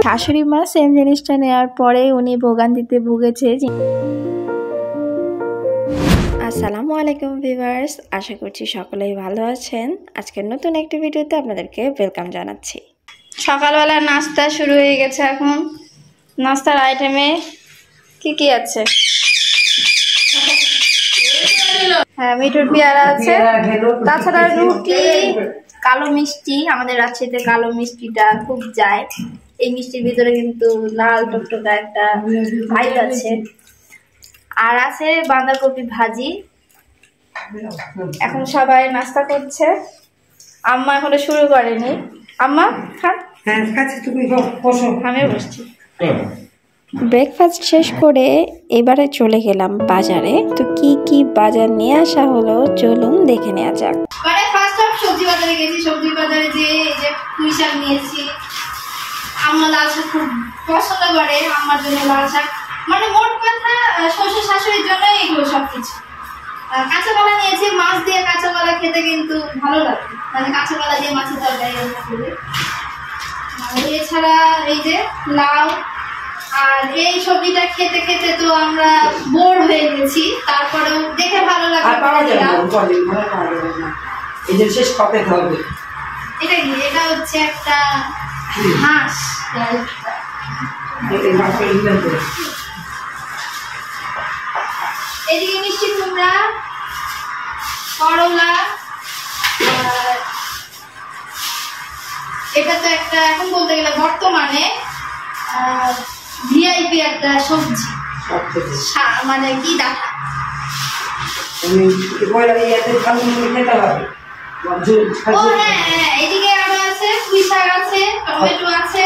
শাশুড়ি মা সেম জিনিসটা নেওয়ার পরে উনি ভোগান্তিতে ভুগেছে। আসসালামু আলাইকুম ভিউয়ার্স, আশা করছি সকলেই ভালো আছেন। আজকের নতুন একটি ভিডিওতে আপনাদেরকে ওয়েলকাম জানাচ্ছি। সকালবেলা নাস্তা শুরু হয়ে গেছে। এখন নাস্তার আইটেমে কি আছে? হ্যাঁ, মিঠুর পেয়ারা আছে, তাছাড়া রুটি, কালো মিষ্টি। আমাদের রাজশাহীতে কালো মিষ্টিটা খুব যায়। এই মিষ্টির ভিতরে কিন্তু লাল টকটকা একটা ভাইব আছে। আর আছে বাঁধাকপি ভাজি। এখন সবাই নাস্তা করছে, আম্মা এখনো শুরু করেনি। আম্মা খান। হ্যাঁ খাচ্ছি, তুমি বসো। আমিও বসছি। ব্রেকফাস্ট শেষ করে এবারে চলে গেলাম বাজারে। তো কি বাজার নিয়ে আসা হলো চলুন দেখে নেওয়া যাক। মানে ফার্স্ট অফ সবজি বাজারে গেছি। সবজি বাজারে যে পুঁই শাক নিয়েছি। আম্মা লাল শাক খুব পছন্দ করে, আমার জন্য লাল শাক, মানে মোট কথা শ্বশুর শাশুড়ির জন্য এগুলো সবকিছু। কাঁচা কলা নিয়েছি, মাছ দিয়ে কাঁচা কলা খেতে কিন্তু ভালো লাগে, মানে কাঁচা কলা দিয়ে মাছের তরকারি রান্না করে। এছাড়া এই যে লাউ, আর এই সবজিটা খেতে খেতে তো আমরা বোর হয়ে গেছি, তারপরেও দেখে ভালো লাগে। এটা কি? এটা হচ্ছে একটা হাঁস। এদিকে মিষ্টি কুমড়া, করলা, এটা তো একটা এখন বলতে গেলে বর্তমানে ভিআইপি একটা সবজি, মানে কি দেখা এদিকে আরো আছে পুঁই শাক আছে, টমেটো আছে,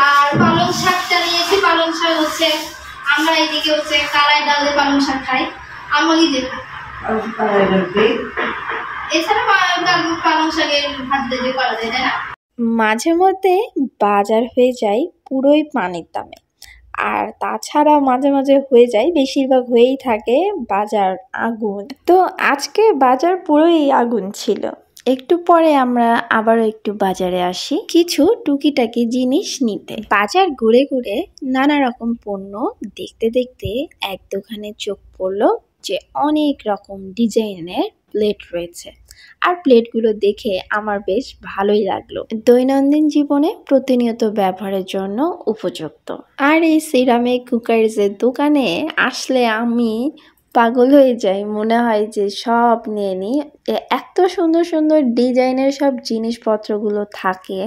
আর পালং শাকটা নিয়েছি। পালং শাক হচ্ছে আমরা এদিকে হচ্ছে কালাই ডাল দিয়ে পালং শাক খাই, আমলি দিয়ে খাই। এছাড়া পালং শাকের ভাত দিয়ে করা যায়, তাই না? মাঝে মধ্যে বাজার হয়ে যায় পুরোই পানির দামে, আর তাছাড়া মাঝে মাঝে হয়ে যায়, বেশিরভাগ হয়েই থাকে বাজার আগুন। তো আজকে বাজার পুরোই আগুন ছিল। একটু পরে আমরা আবারও একটু বাজারে আসি কিছু টুকিটাকি জিনিস নিতে। বাজার ঘুরে ঘুরে নানা রকম পণ্য দেখতে দেখতে এক দোকানে চোখ পড়লো যে অনেক রকম ডিজাইনের প্লেট রয়েছে, আর প্লেটগুলো দেখে আমার বেশ ভালোই লাগলো। দৈনন্দিন জীবনে প্রতিনিয়ত ব্যবহারের জন্য উপযুক্ত। আর এই সিরামিক কুকারের দোকানে আসলে আমি পাগল হয়ে যাই, মনে হয় যে সব নিয়ে নিই। এত সুন্দর সুন্দর ডিজাইনের সব জিনিসপত্রগুলো থাকে,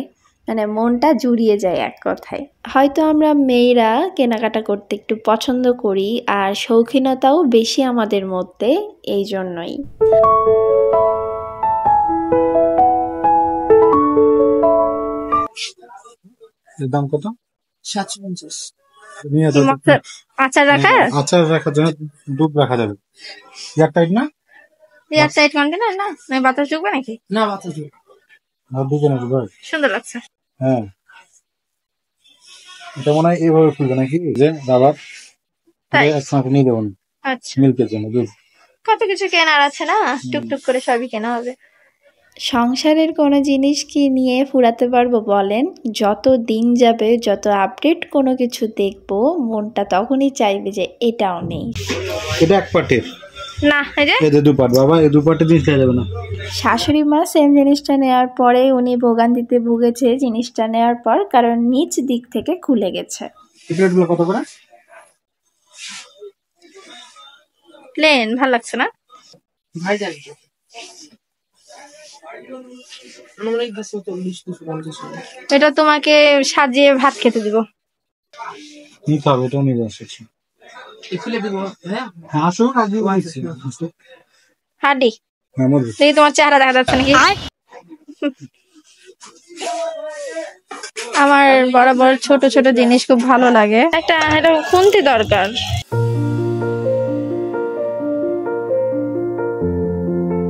মানে মনটা জুড়িয়ে যায় এক কথায়। হয়তো আমরা মেয়েরা কেনাকাটা করতে একটু পছন্দ করি, আর শৌখিনতাও বেশি আমাদের মধ্যে, এই জন্যই। দাম কত? 750। আচার রাখা, আচার রাখার জন্য ডুব রাখা যাবে। এয়ারটাইট না? এয়ারটাইট কন্টেনার না? বাতাস ঢুকবে নাকি? না, বাতাস ঢুকবে না, ঢুকে না। সুন্দর লাগছে। হ্যাঁ, এটা মনে হয় এইভাবে খুলবে নাকি, যে রাবার একসঙ্গে নিয়ে দেবো। আচ্ছা, মিল্কের জন্য দুধ কত কিছু কেনার আছে না, টুকটুক করে সবই কেনা হবে। সংসারের কোনো জিনিস কি নিয়ে ফুরাতে পারবো বলেন? যত দিন যাবে, যত আপডেট কোনো কিছু দেখবো, মনটা তখনই চাইবে যে এটাও নেই। এটা এক পার্টের না, এই যে দু পার্ট, বাবা এই দু পার্টের জিনিস খাওয়া যাবে না। শাশুড়ি মা সেম জিনিসটা নেওয়ার পরে উনি ভোগান্তিতে ভুগেছে জিনিসটা নেওয়ার পর, কারণ নিচ দিক থেকে খুলে গেছে। প্লেটগুলো কত করে? প্লেন ভালো লাগছে না ভাই, জানি এটা তোমাকে সাজিয়ে ভাত খেতে দিব। নিতে হবে, এটাও নিয়ে আসছি। হ্যাঁ, আসুক আজকে বলছি। হাডি হ্যাঁ, দেখি তোমার চেহারা দেখা যাচ্ছে নাকি। আমার বরাবর ছোট ছোট জিনিস খুব ভালো লাগে। এটা খুন্তি দরকার।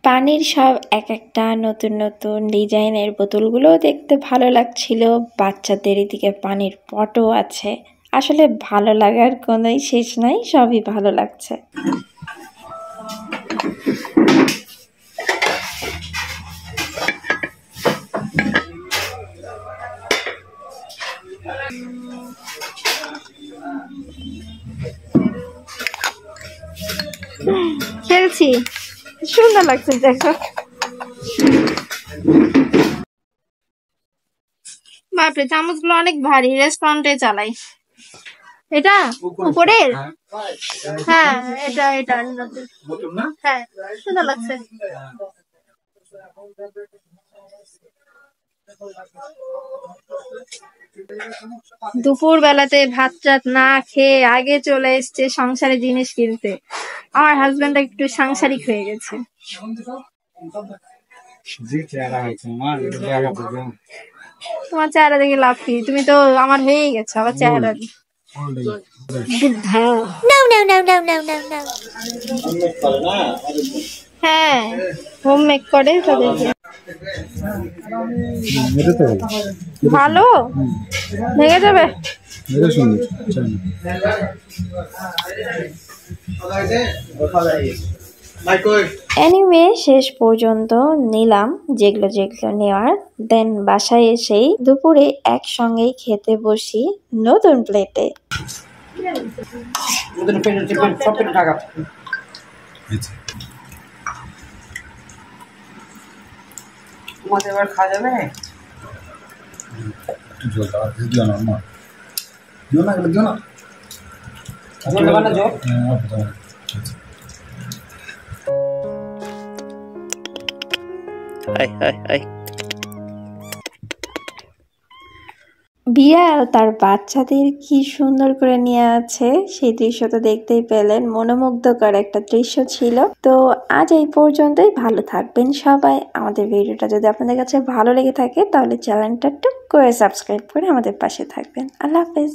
পানির সব এক একটা নতুন নতুন ডিজাইনের বোতলগুলো দেখতে ভালো লাগছিল। বাচ্চাদের এদিকে পানির পটও আছে। আসলে ভালো লাগার কোনোই শেষ নাই, সবই ভালো লাগছে। বলছি সুন্দর লাগছে দেখো। বাপরে চামচগুলো অনেক ভারী, রেস্টুরেন্টে চালাই। এটা উপরের? হ্যাঁ এটা এটা হ্যাঁ সুন্দর লাগছে। দুপুর বেলাতে ভাত টাত না খেয়ে আগে চলে এসছে সংসারে জিনিস কিনতে। আমার হাজবেন্ড একটু সাংসারিক হয়ে গেছে। তোমার চেহারা দেখে লাভ কি, তুমি তো আমার হয়েই গেছো আবার চেহারা। হ্যাঁ হোম মেক করে তাদেরকে। ভালো ভেঙে যাবে। এনিওয়ে শেষ পর্যন্ত নিলাম যেগুলো যেগুলো নেওয়ার। দেন বাসায় এসেই দুপুরে একসঙ্গেই খেতে বসি নতুন প্লেটে। তোমাদের এবার খাওয়া যাবে? বিড়াল তার বাচ্চাদের কি সুন্দর করে নিয়ে আছে সেই দৃশ্য তো দেখতেই পেলেন, মনোমুগ্ধকর একটা দৃশ্য ছিল। তো আজ এই পর্যন্তই, ভালো থাকবেন সবাই। আমাদের ভিডিওটা যদি আপনাদের কাছে ভালো লেগে থাকে তাহলে চ্যানেলটা টুক করে সাবস্ক্রাইব করে আমাদের পাশে থাকবেন। আল্লাহ হাফেজ।